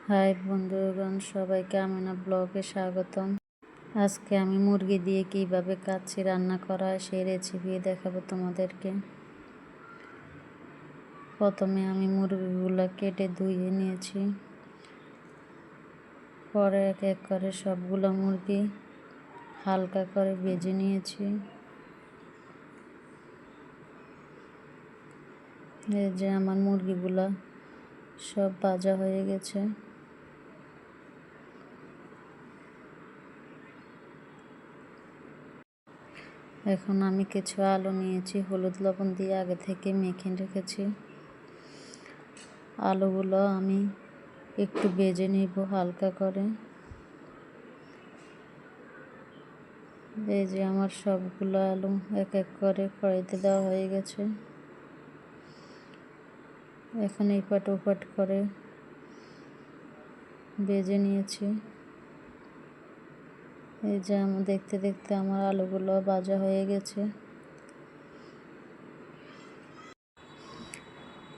High বন্ধুগণ, সবাইকে আমিনা ব্লগে স্বাগতম। আজকে আমি মুরগি দিয়ে কিভাবে কাচ্চি রান্না করা হয় সেই রেসিপি দেখাবো তোমাদেরকে। প্রথমে আমি মুরগিগুলো কেটে ধুয়ে নিয়েছি, পরে এক এক করে সবগুলো মুরগি হালকা করে ভেজে নিয়েছি। এই যে আমার মুরগিগুলো সব ভাজা হয়ে গেছে। এখন আমি কিছু আলু নিয়েছি, হলুদ লবণ দিয়ে আগে থেকে মেখে রেখেছি। আলুগুলো আমি একটু ভেজে নিব হালকা করে। এই যে আমার সবগুলো আলু এক এক করে কড়াইতে দেওয়া হয়ে গেছে। এখন এই পাট ও পাট করে ভেজে নিয়েছি। এই যে দেখতে দেখতে আমার আলুগুলো ভাজা হয়ে গেছে।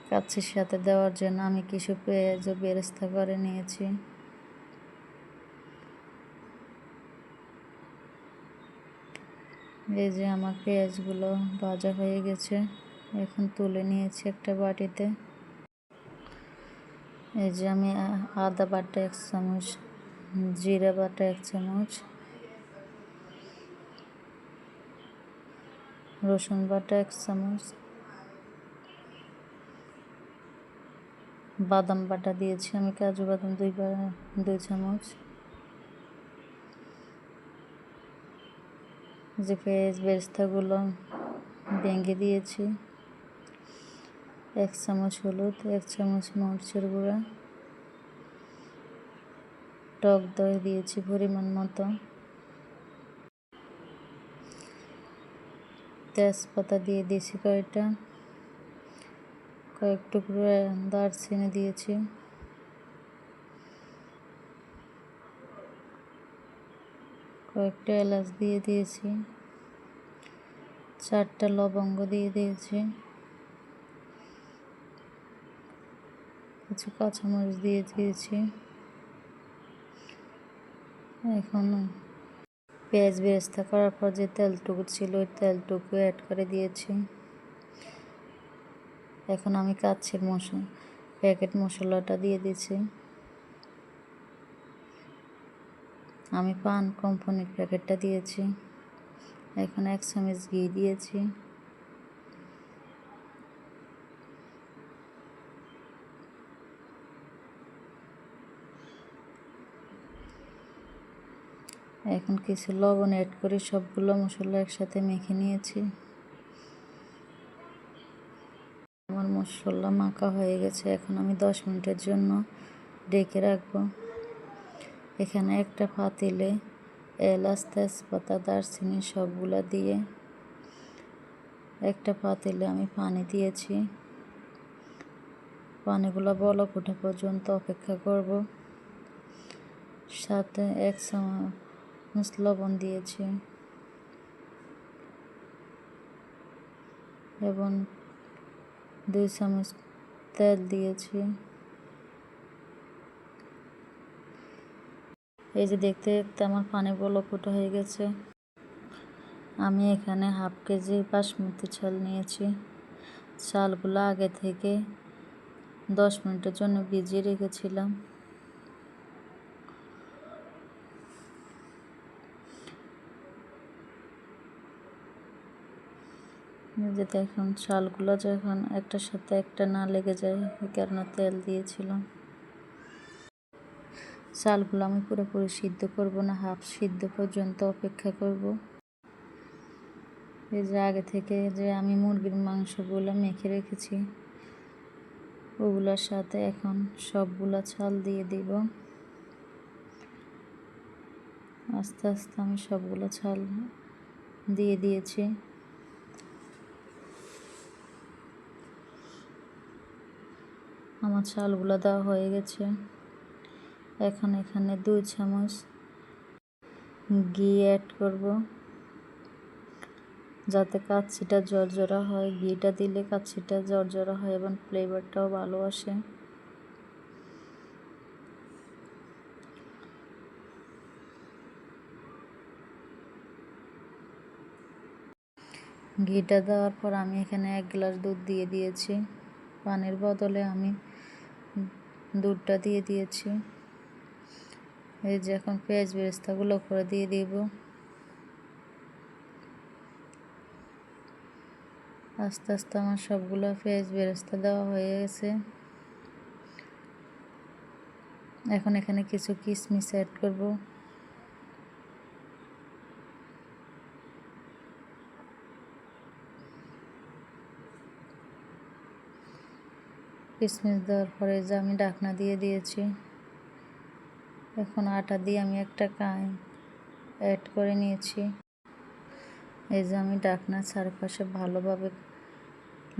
কাচ্চির সাথে দেওয়ার জন্য আমি কিছু পেঁয়াজ বেরেস্তা করে নিয়েছি। এই যে আমার পেঁয়াজগুলো ভাজা হয়ে গেছে, এখন তুলে নিয়েছি একটা বাটিতে। এই যে আমি আদা বাটা 1 চামচ, জিরা বাটা 1 চামচ, রসুন বাটা 1 চামচ, বাদাম বাটা দিয়েছি আমি, কাজু বাদাম 2 চামচ, যে পেঁয়াজ বেরেস্তাগুলো ভেঙে দিয়েছি, 1 চামচ হলুদ, 1 চামচ মরিচের গুঁড়া, টক দই দিয়েছি পরিমাণ মতো, তেজপাতা দিয়ে দিয়েছি কয়েক টুকরো দারচিনি দিয়েছি, কয়েকটা এলাচ দিয়ে দিয়েছি, 4টা লবঙ্গ দিয়ে দিয়েছি, কিছু কাঁচামরিচ দিয়ে দিয়েছি। এখন পেঁয়াজ বেরেস্তা করার পর যে তেলটুকু ছিল ওই তেলটুকু অ্যাড করে দিয়েছি। এখন আমি কাচ্চির প্যাকেট মশলাটা দিয়ে দিয়েছি। আমি পান কোম্পানির প্যাকেটটা দিয়েছি। এখন 1 চামচ ঘি দিয়েছি। এখন কিছু লবণ অ্যাড করে সবগুলো মশলা একসাথে মেখে নিয়েছি। আমার মশলা মাখা হয়ে গেছে। এখন আমি 10 মিনিটের জন্য ঢেকে রাখবো। এখানে একটা পাতিলে এলাচ, তেজপাতা, দারচিনি সবগুলা দিয়ে একটা পাতিলে আমি পানি দিয়েছি। পানিগুলো বলক ওঠা পর্যন্ত অপেক্ষা করব। সাথে 1 চামচ লবণ দিয়েছি এবং 2 চামচ তেল দিয়েছি। এই যে দেখতে দেখতে আমার পানি বলক ওঠা হয়ে গেছে। আমি এখানে হাফ কেজি বাসমতি চাল নিয়েছি। চালগুলো আগে থেকে 10 মিনিটের জন্য ভিজিয়ে রেখেছিলাম। যে দেখুন চালগুলো যখন একটার সাথে একটা না লেগে যায় এই কারণে তেল দিয়েছিলাম। চালগুলো আমি পুরোপুরি সিদ্ধ করব না, হাফ সিদ্ধ পর্যন্ত অপেক্ষা করব। এই যে আগে থেকে যে আমি মুরগির মাংসগুলো মেখে রেখেছি ওগুলোর সাথে এখন সবগুলা চাল দিয়ে দিব। আস্তে আস্তে আমি সবগুলো চাল দিয়ে দিয়েছি। আমার চালগুলো দেওয়া হয়ে গেছে। এখন এখানে 2 চামচ ঘি অ্যাড করব যাতে কাচ্চিটা ঝরঝরা হয়। ঘিটা দিলে কাচ্চিটা ঝরঝরা হয় এবং ফ্লেভারটাও ভালো আসে। ঘিটা দেওয়ার পর আমি এখানে 1 গ্লাস দুধ দিয়ে দিয়েছি। পানির বদলে আমি দুধটা দিয়ে দিয়েছি। এই যে এখন পেঁয়াজ বেরেস্তাগুলো করে দিয়ে দিব। আস্তে আস্তে আমার সবগুলো পেঁয়াজ বেরেস্তা দেওয়া হয়ে গেছে। এখন এখানে কিছু কিশমিশ অ্যাড করব। কিশমিশ দেওয়ার পরে যে আমি ঢাকনা দিয়ে দিয়েছি। এখন আটা দিয়ে আমি একটা কাই অ্যাড করে নিয়েছি। এই যে আমি ঢাকনার চারপাশে ভালোভাবে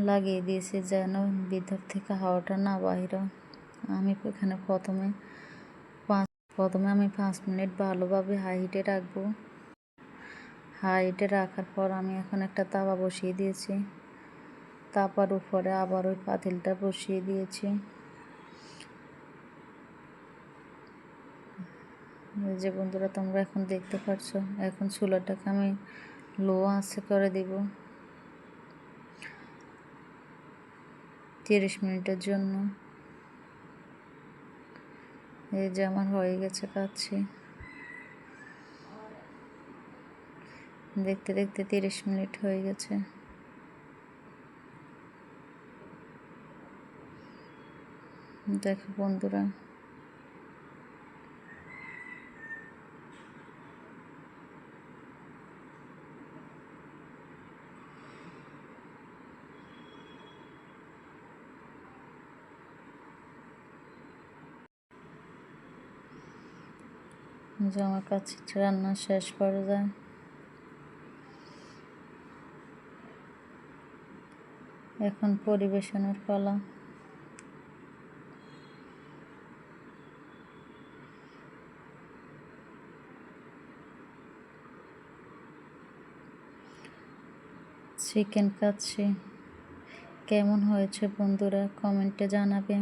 লাগিয়ে দিয়েছি যেন ভিতর থেকে হাওয়াটা না বাইর হয়। আমি এখানে প্রথমে আমি 5 মিনিট ভালোভাবে হাই হিটে রাখবো। হাই হিটে রাখার পর আমি এখন একটা তাওয়া বসিয়ে দিয়েছি। তাওয়ার উপরে আবার ওই পাতিলটা বসিয়ে দিয়েছি। এই যে বন্ধুরা তোমরা এখন দেখতে পাচ্ছ, এখন চুলাটাকে আমি লো আঁচে করে দিব 30 মিনিটের জন্য। এই যে আমার হয়ে গেছে কাচ্ছি। দেখতে দেখতে 30 মিনিট হয়ে গেছে। দেখো বন্ধুরা, যে আমার কাছে রান্না শেষ পর্যায়ে। এখন পরিবেশনের পালা। চিকেন কাচ্ছি কেমন হয়েছে বন্ধুরা কমেন্টে জানাবে।